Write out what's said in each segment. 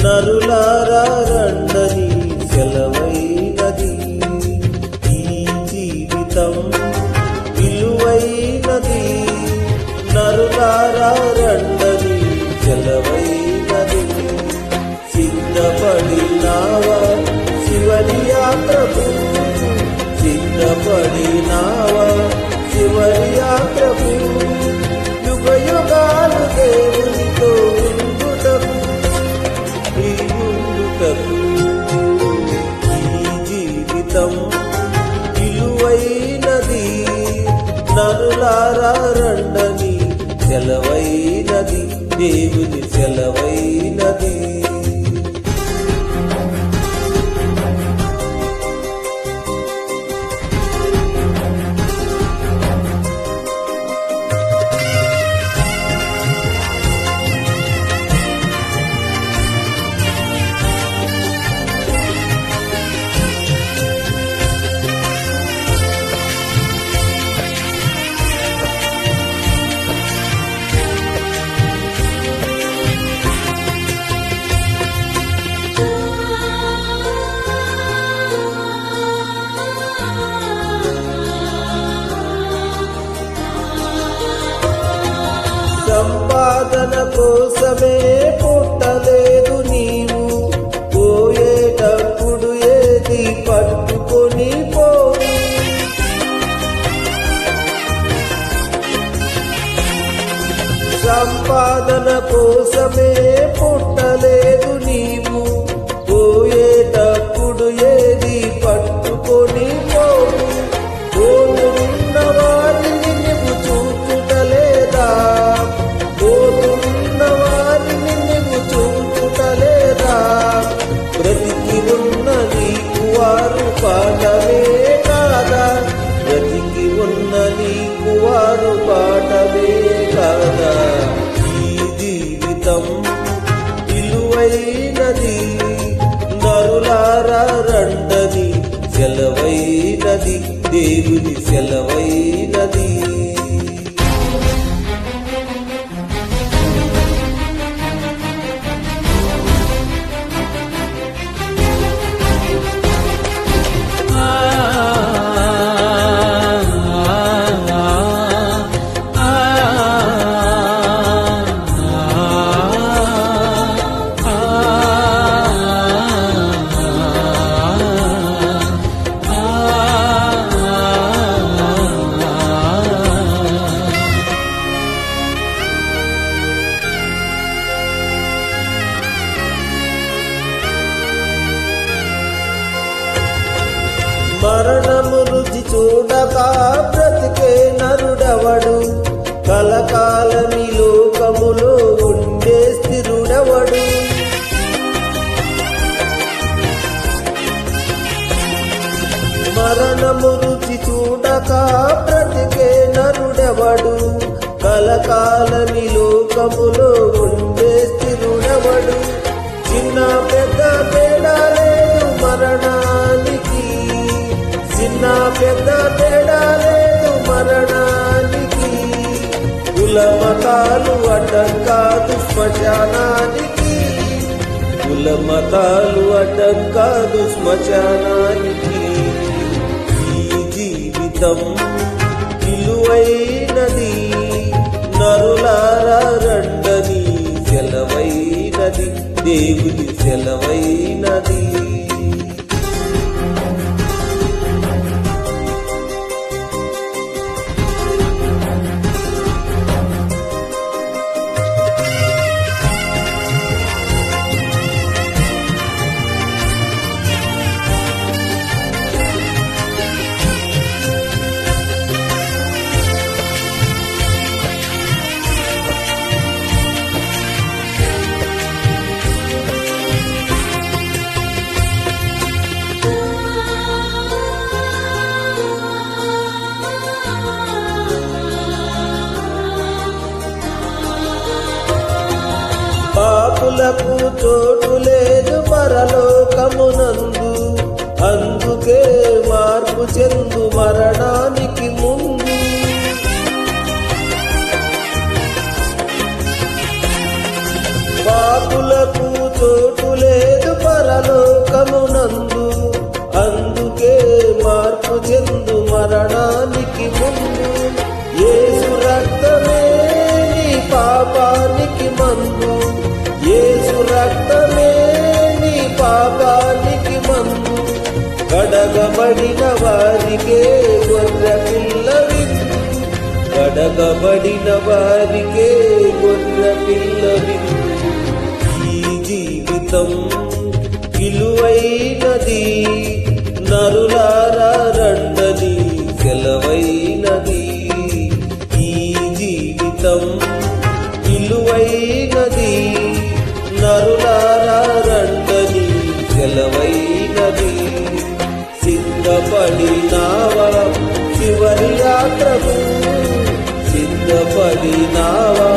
నరులారా రండని సెలవైనది. ఈ జీవితం విలువైనది. నరులారా రండని సెలవైనది. సిద్ధపడినావా శివరి యాత్రకు, సిద్ధపడినావా శివరి యాత్రకు. యుగ యుగాలు దేవునితో ఉండుటకు, ఈ జీవితం విలువైనది. నరులారా రండని సెలవైనది, దేవుని సెలవైనది. సంపాదన కోసమే పుట్టలేదు నీవు, పోయేటప్పుడు ఏది పట్టుకొని పోవు. సంపాదన కోసమే పుట్టలేదు నీవు, పోయేటప్పుడు ఏది పట్టుకొని పోవు. పోతున్న వారిని నువ్వు చూచుటలేదా, పోతున్న వారిని నువ్వు చూచుటలేదా. బ్రతికి ఉన్న నీకు వారు పాఠమే కాదా, బ్రతికి ఉన్న నీకు వారు పాఠమే కాదా. ఈ జీవితం విలువైనది. నరులారా రండని సెలవైనది, దేవుని సెలవైనది. మరణము రుచి చూడక బ్రతికే నరుడవడు, కలకాలమి లోకములో ఉండే స్థిరుడవడు. మరణము రుచి చూడక బ్రతికే నరుడవడు, కలకాలమి లోకములో ఉండే స్థిరుడవడు. చిన్న పెద్ద తేడా లేదు మరణానికి, చిన్న పెద్ద తేడా లేదు మరణానికి. కుల మతాలు అడ్డం కాదు శ్మశానానికి, కుల మతాలు అడ్డం కాదు శ్మశానానికి. ఈ జీవితం విలువైనది. నరులారా రండని సెలవైనది, దేవుని సెలవైనది. పాపులకు చోటు లేదు పరలోకమునందు, అందుకే మార్పు చెందు మరణానికి ముందు. పాపులకు చోటు కడగబడిన వారికే గొర్రె పిల్ల విందు, కడగబడిన వారికే గొర్రె పిల్ల విందు. ఈ జీవితం విలువైనది, నరులారా రండని సెలవైనది. ఈ జీవితం విలువైనది, నరులారా రండని సెలవైనది. సిద్ధపడినావా చివరి యాత్రకు, సిద్ధపడినావా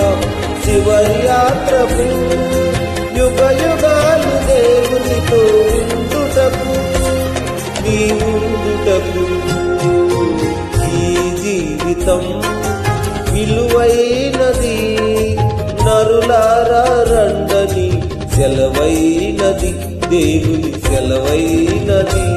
చివరి యాత్రకు, యుగ యుగాలు దేవునితో ఉండుటకు, నీ ఉండుటకు. ఈ జీవితం విలువైనది, నరులారా రండని సెలవైనది, దేవుని సెలవైనది.